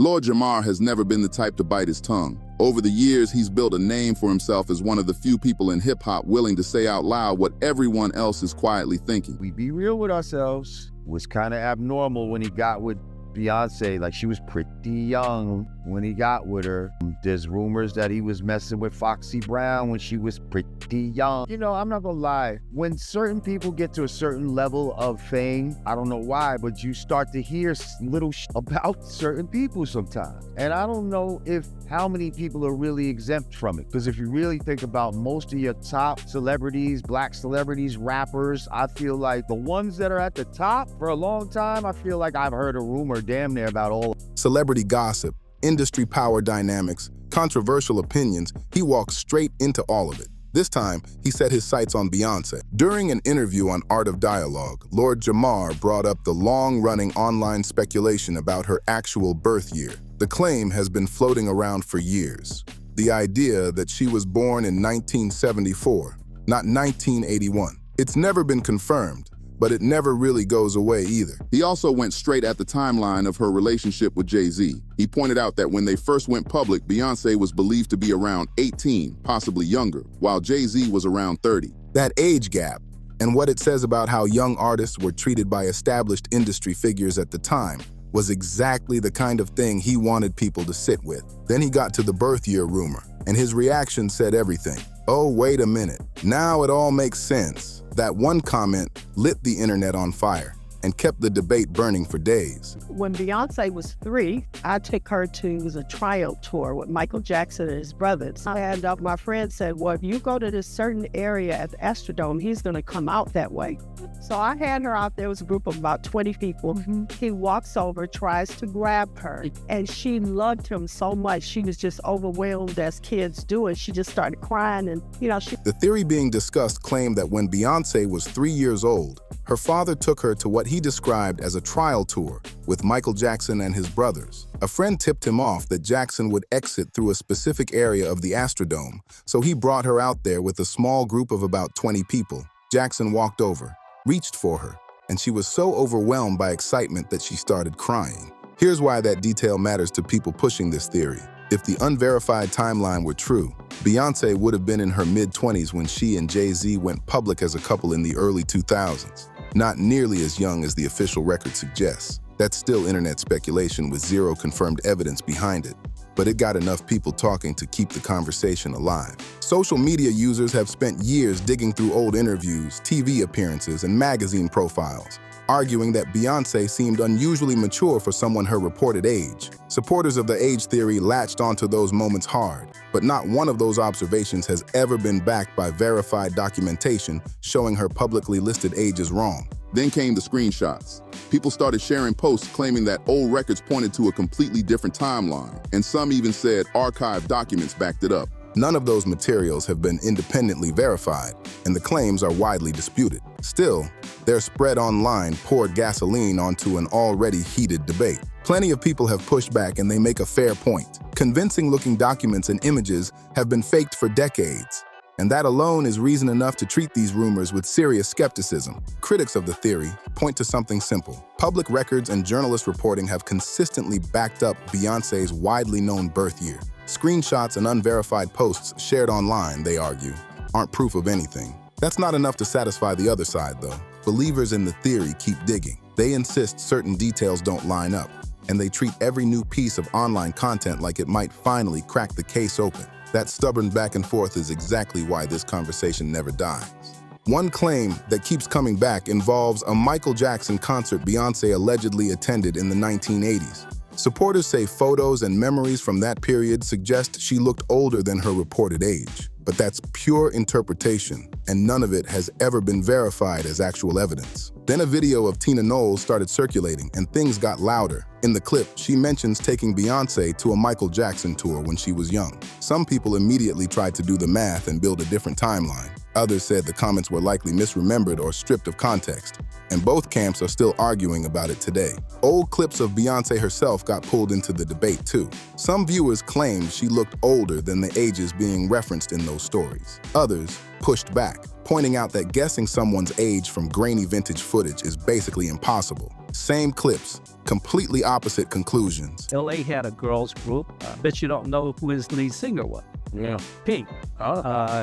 Lord Jamar has never been the type to bite his tongue. Over the years, he's built a name for himself as one of the few people in hip-hop willing to say out loud what everyone else is quietly thinking. We be real with ourselves. It was kind of abnormal when he got with Beyoncé. Like, she was pretty young when he got with her. There's rumors that he was messing with Foxy Brown when she was pretty young. You know, I'm not gonna lie. When certain people get to a certain level of fame, I don't know why, but you start to hear little about certain people sometimes. And I don't know how many people are really exempt from it. Because if you really think about most of your top celebrities, black celebrities, rappers, I feel like the ones that are at the top for a long time, I feel like I've heard a rumor damn near about all. Celebrity gossip, industry power dynamics, controversial opinions, he walked straight into all of it. This time, he set his sights on Beyoncé. During an interview on Art of Dialogue, Lord Jamar brought up the long-running online speculation about her actual birth year. The claim has been floating around for years. The idea that she was born in 1974, not 1981. It's never been confirmed, but it never really goes away either. He also went straight at the timeline of her relationship with Jay-Z. He pointed out that when they first went public, Beyoncé was believed to be around 18, possibly younger, while Jay-Z was around 30. That age gap, and what it says about how young artists were treated by established industry figures at the time, was exactly the kind of thing he wanted people to sit with. Then he got to the birth year rumor, and his reaction said everything. Oh, wait a minute. Now it all makes sense. That one comment lit the internet on fire and kept the debate burning for days. When Beyoncé was 3, I took her to a tryout tour with Michael Jackson and his brothers. And my friend said, well, if you go to this certain area at the Astrodome, he's gonna come out that way. So I had her out there. It was a group of about 20 people. He walks over, tries to grab her, and she loved him so much. She was just overwhelmed, as kids do, and she just started crying. And The theory being discussed claimed that when Beyoncé was 3 years old, her father took her to what he described as a trial tour with Michael Jackson and his brothers. A friend tipped him off that Jackson would exit through a specific area of the Astrodome, so he brought her out there with a small group of about 20 people. Jackson walked over, reached for her, and she was so overwhelmed by excitement that she started crying. Here's why that detail matters to people pushing this theory. If the unverified timeline were true, Beyoncé would have been in her mid-20s when she and Jay-Z went public as a couple in the early 2000s. Not nearly as young as the official record suggests. That's still internet speculation with zero confirmed evidence behind it, but it got enough people talking to keep the conversation alive. Social media users have spent years digging through old interviews, TV appearances, and magazine profiles, arguing that Beyoncé seemed unusually mature for someone her reported age. Supporters of the age theory latched onto those moments hard, but not one of those observations has ever been backed by verified documentation showing her publicly listed age is wrong. Then came the screenshots. People started sharing posts claiming that old records pointed to a completely different timeline, and some even said archived documents backed it up. None of those materials have been independently verified, and the claims are widely disputed. Still, their spread online poured gasoline onto an already heated debate. Plenty of people have pushed back, and they make a fair point. Convincing-looking documents and images have been faked for decades, and that alone is reason enough to treat these rumors with serious skepticism. Critics of the theory point to something simple. Public records and journalist reporting have consistently backed up Beyoncé's widely known birth year. Screenshots and unverified posts shared online, they argue, aren't proof of anything. That's not enough to satisfy the other side, though. Believers in the theory keep digging. They insist certain details don't line up, and they treat every new piece of online content like it might finally crack the case open. That stubborn back and forth is exactly why this conversation never dies. One claim that keeps coming back involves a Michael Jackson concert Beyoncé allegedly attended in the 1980s. Supporters say photos and memories from that period suggest she looked older than her reported age. But that's pure interpretation, and none of it has ever been verified as actual evidence. Then a video of Tina Knowles started circulating, and things got louder. In the clip, she mentions taking Beyoncé to a Michael Jackson tour when she was young. Some people immediately tried to do the math and build a different timeline. Others said the comments were likely misremembered or stripped of context, and both camps are still arguing about it today. Old clips of Beyoncé herself got pulled into the debate too. Some viewers claimed she looked older than the ages being referenced in those stories. Others pushed back, pointing out that guessing someone's age from grainy vintage footage is basically impossible. Same clips, completely opposite conclusions. LA had a girls group. Bet you don't know who his lead singer was. Yeah. Pink.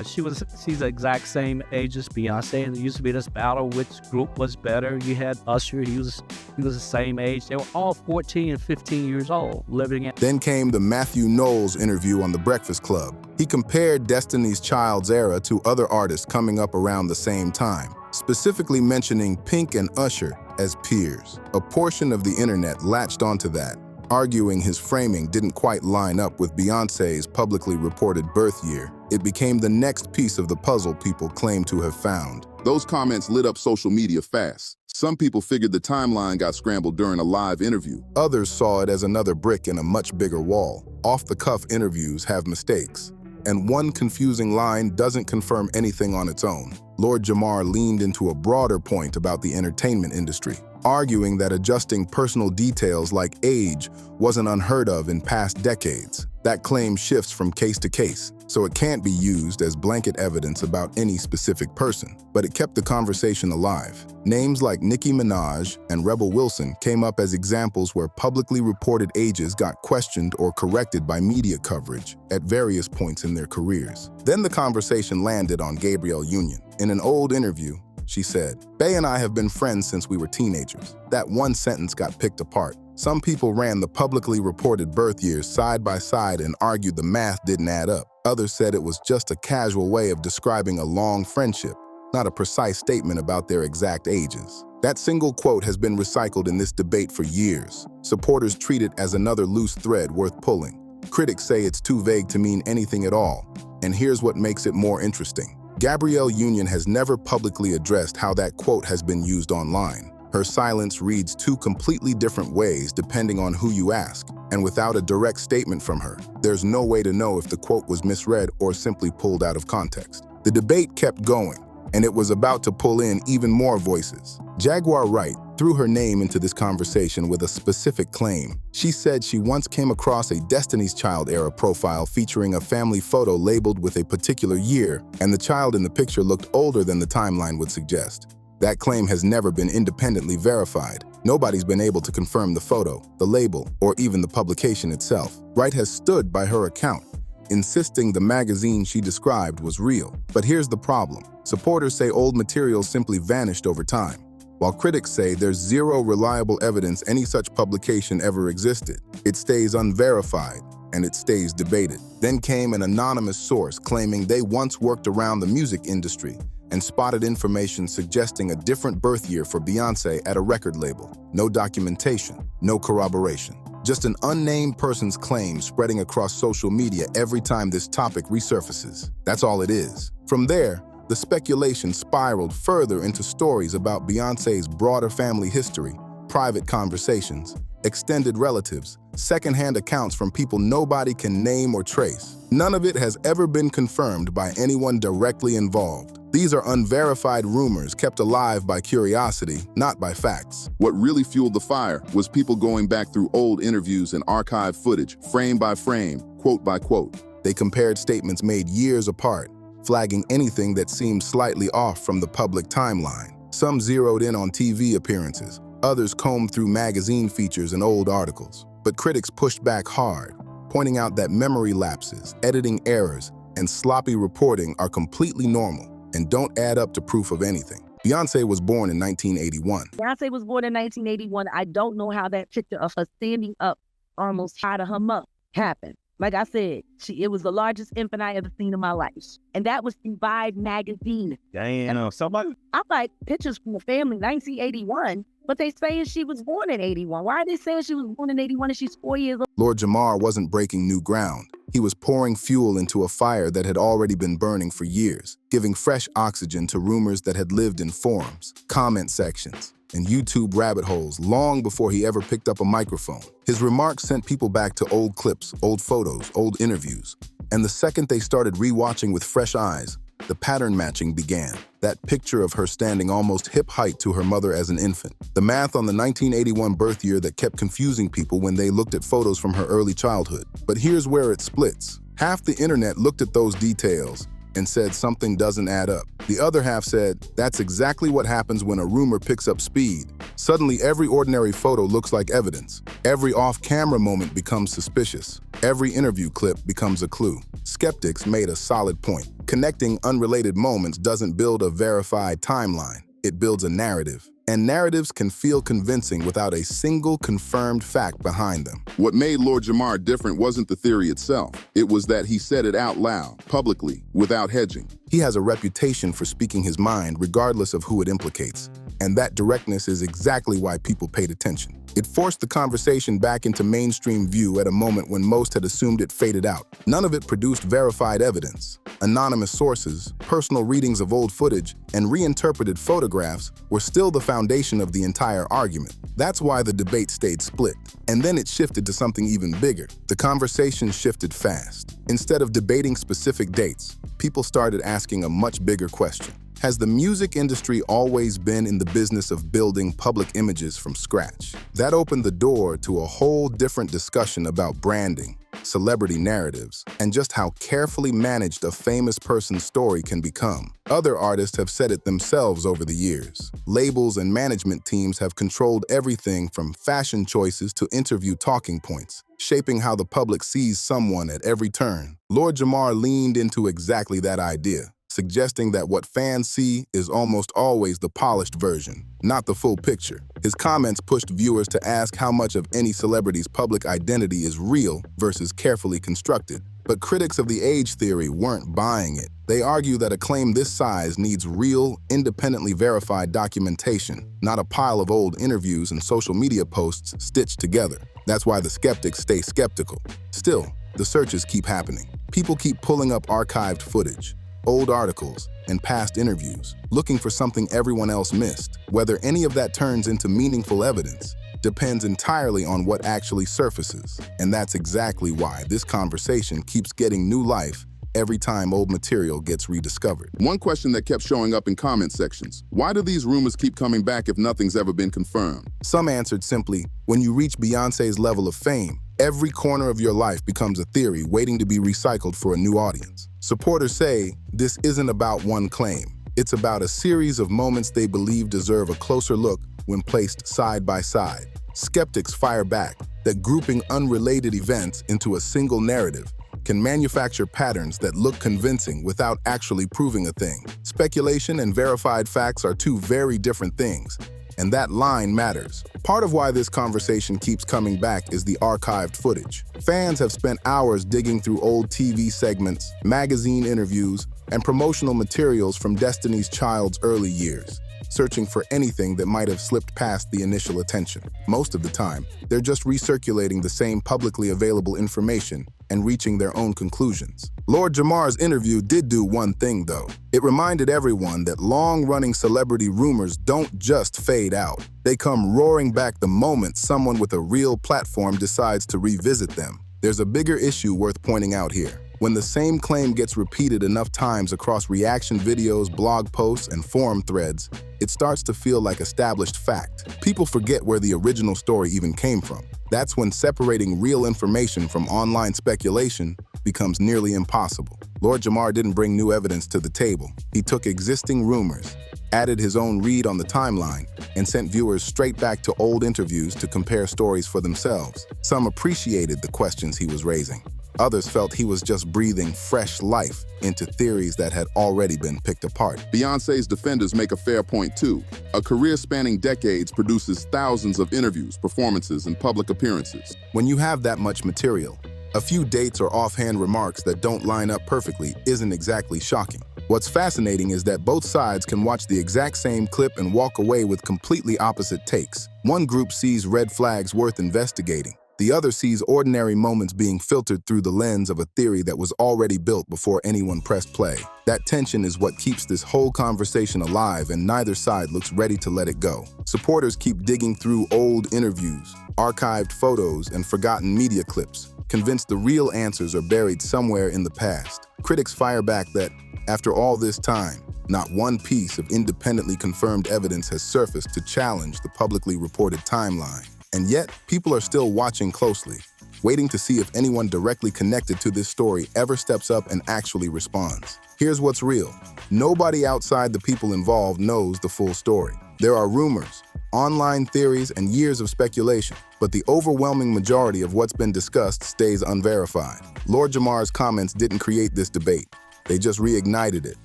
She's the exact same age as Beyonce, and there used to be this battle which group was better. You had Usher, he was the same age. They were all 14 and 15 years old, living in. Then came the Matthew Knowles interview on The Breakfast Club. He compared Destiny's Child's era to other artists coming up around the same time, specifically mentioning Pink and Usher as peers. A portion of the internet latched onto that, arguing his framing didn't quite line up with Beyoncé's publicly reported birth year. It became the next piece of the puzzle people claim to have found. Those comments lit up social media fast. Some people figured the timeline got scrambled during a live interview. Others saw it as another brick in a much bigger wall. Off-the-cuff interviews have mistakes, and one confusing line doesn't confirm anything on its own. Lord Jamar leaned into a broader point about the entertainment industry, arguing that adjusting personal details like age wasn't unheard of in past decades. That claim shifts from case to case, so it can't be used as blanket evidence about any specific person, but it kept the conversation alive. Names like Nicki Minaj and Rebel Wilson came up as examples where publicly reported ages got questioned or corrected by media coverage at various points in their careers. Then the conversation landed on Gabrielle Union. In an old interview, she said, "Bey and I have been friends since we were teenagers." That one sentence got picked apart. Some people ran the publicly reported birth years side by side and argued the math didn't add up. Others said it was just a casual way of describing a long friendship, not a precise statement about their exact ages. That single quote has been recycled in this debate for years. Supporters treat it as another loose thread worth pulling. Critics say it's too vague to mean anything at all. And here's what makes it more interesting. Gabrielle Union has never publicly addressed how that quote has been used online. Her silence reads two completely different ways depending on who you ask, and without a direct statement from her, there's no way to know if the quote was misread or simply pulled out of context. The debate kept going, and it was about to pull in even more voices. Jaguar Wright threw her name into this conversation with a specific claim. She said she once came across a Destiny's Child era profile featuring a family photo labeled with a particular year, and the child in the picture looked older than the timeline would suggest. That claim has never been independently verified. Nobody's been able to confirm the photo, the label, or even the publication itself. Wright has stood by her account, insisting the magazine she described was real. But here's the problem. Supporters say old material simply vanished over time, while critics say there's zero reliable evidence any such publication ever existed. It stays unverified, and it stays debated. Then came an anonymous source claiming they once worked around the music industry and spotted information suggesting a different birth year for Beyoncé at a record label. No documentation, no corroboration. Just an unnamed person's claim spreading across social media every time this topic resurfaces. That's all it is. From there, the speculation spiraled further into stories about Beyoncé's broader family history, private conversations, extended relatives, secondhand accounts from people nobody can name or trace. None of it has ever been confirmed by anyone directly involved. These are unverified rumors kept alive by curiosity, not by facts. What really fueled the fire was people going back through old interviews and archived footage, frame by frame, quote by quote. They compared statements made years apart, flagging anything that seemed slightly off from the public timeline. Some zeroed in on TV appearances, others combed through magazine features and old articles. But critics pushed back hard, pointing out that memory lapses, editing errors, and sloppy reporting are completely normal and don't add up to proof of anything. Beyoncé was born in 1981. Beyonce was born in 1981. I don't know how that picture of her standing up, almost high to her mouth, happened. Like I said, it was the largest infant I ever seen in my life. And that was in Vibe magazine. Damn, somebody. I'm like, pictures from the family, 1981, but they saying she was born in 81. Why are they saying she was born in 81 and she's 4 years old? Lord Jamar wasn't breaking new ground. He was pouring fuel into a fire that had already been burning for years, giving fresh oxygen to rumors that had lived in forums, comment sections, and YouTube rabbit holes long before he ever picked up a microphone. His remarks sent people back to old clips, old photos, old interviews. And the second they started rewatching with fresh eyes, the pattern matching began. That picture of her standing almost hip height to her mother as an infant. The math on the 1981 birth year that kept confusing people when they looked at photos from her early childhood. But here's where it splits. Half the internet looked at those details and said something doesn't add up. The other half said, that's exactly what happens when a rumor picks up speed. Suddenly, every ordinary photo looks like evidence. Every off-camera moment becomes suspicious. Every interview clip becomes a clue. Skeptics made a solid point. Connecting unrelated moments doesn't build a verified timeline. It builds a narrative. And narratives can feel convincing without a single confirmed fact behind them. What made Lord Jamar different wasn't the theory itself. It was that he said it out loud, publicly, without hedging. He has a reputation for speaking his mind regardless of who it implicates. And that directness is exactly why people paid attention. It forced the conversation back into mainstream view at a moment when most had assumed it faded out. None of it produced verified evidence. Anonymous sources, personal readings of old footage, and reinterpreted photographs were still the foundation of the entire argument. That's why the debate stayed split. And then it shifted to something even bigger. The conversation shifted fast. Instead of debating specific dates, people started asking a much bigger question. Has the music industry always been in the business of building public images from scratch? That opened the door to a whole different discussion about branding, celebrity narratives, and just how carefully managed a famous person's story can become. Other artists have said it themselves over the years. Labels and management teams have controlled everything from fashion choices to interview talking points, shaping how the public sees someone at every turn. Lord Jamar leaned into exactly that idea, suggesting that what fans see is almost always the polished version, not the full picture. His comments pushed viewers to ask how much of any celebrity's public identity is real versus carefully constructed. But critics of the age theory weren't buying it. They argue that a claim this size needs real, independently verified documentation, not a pile of old interviews and social media posts stitched together. That's why the skeptics stay skeptical. Still, the searches keep happening. People keep pulling up archived footage, old articles, and past interviews, looking for something everyone else missed. Whether any of that turns into meaningful evidence depends entirely on what actually surfaces. And that's exactly why this conversation keeps getting new life every time old material gets rediscovered. One question that kept showing up in comment sections: why do these rumors keep coming back if nothing's ever been confirmed? Some answered simply, when you reach Beyoncé's level of fame, every corner of your life becomes a theory waiting to be recycled for a new audience. Supporters say this isn't about one claim. It's about a series of moments they believe deserve a closer look when placed side by side. Skeptics fire back that grouping unrelated events into a single narrative can manufacture patterns that look convincing without actually proving a thing. Speculation and verified facts are two very different things, and that line matters. Part of why this conversation keeps coming back is the archived footage. Fans have spent hours digging through old TV segments, magazine interviews, and promotional materials from Destiny's Child's early years, searching for anything that might have slipped past the initial attention. Most of the time, they're just recirculating the same publicly available information and reaching their own conclusions. Lord Jamar's interview did do one thing, though. It reminded everyone that long-running celebrity rumors don't just fade out. They come roaring back the moment someone with a real platform decides to revisit them. There's a bigger issue worth pointing out here. When the same claim gets repeated enough times across reaction videos, blog posts, and forum threads, it starts to feel like established fact. People forget where the original story even came from. That's when separating real information from online speculation becomes nearly impossible. Lord Jamar didn't bring new evidence to the table. He took existing rumors, added his own read on the timeline, and sent viewers straight back to old interviews to compare stories for themselves. Some appreciated the questions he was raising. Others felt he was just breathing fresh life into theories that had already been picked apart. Beyoncé's defenders make a fair point too. A career spanning decades produces thousands of interviews, performances, and public appearances. When you have that much material, a few dates or offhand remarks that don't line up perfectly isn't exactly shocking. What's fascinating is that both sides can watch the exact same clip and walk away with completely opposite takes. One group sees red flags worth investigating. The other sees ordinary moments being filtered through the lens of a theory that was already built before anyone pressed play. That tension is what keeps this whole conversation alive, and neither side looks ready to let it go. Supporters keep digging through old interviews, archived photos, and forgotten media clips, convinced the real answers are buried somewhere in the past. Critics fire back that, after all this time, not one piece of independently confirmed evidence has surfaced to challenge the publicly reported timeline. And yet, people are still watching closely, waiting to see if anyone directly connected to this story ever steps up and actually responds. Here's what's real. Nobody outside the people involved knows the full story. There are rumors, online theories, and years of speculation, but the overwhelming majority of what's been discussed stays unverified. Lord Jamar's comments didn't create this debate. They just reignited it.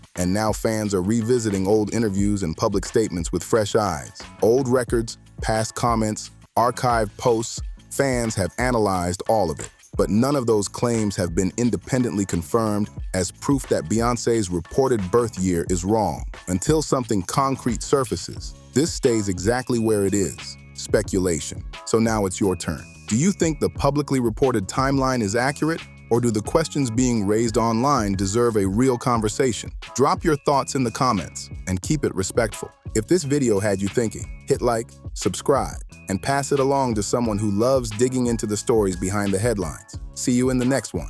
And now fans are revisiting old interviews and public statements with fresh eyes. Old records, past comments, archived posts, fans have analyzed all of it. But none of those claims have been independently confirmed as proof that Beyoncé's reported birth year is wrong. Until something concrete surfaces, this stays exactly where it is, speculation. So now it's your turn. Do you think the publicly reported timeline is accurate? Or do the questions being raised online deserve a real conversation? Drop your thoughts in the comments and keep it respectful. If this video had you thinking, hit like, subscribe, and pass it along to someone who loves digging into the stories behind the headlines. See you in the next one.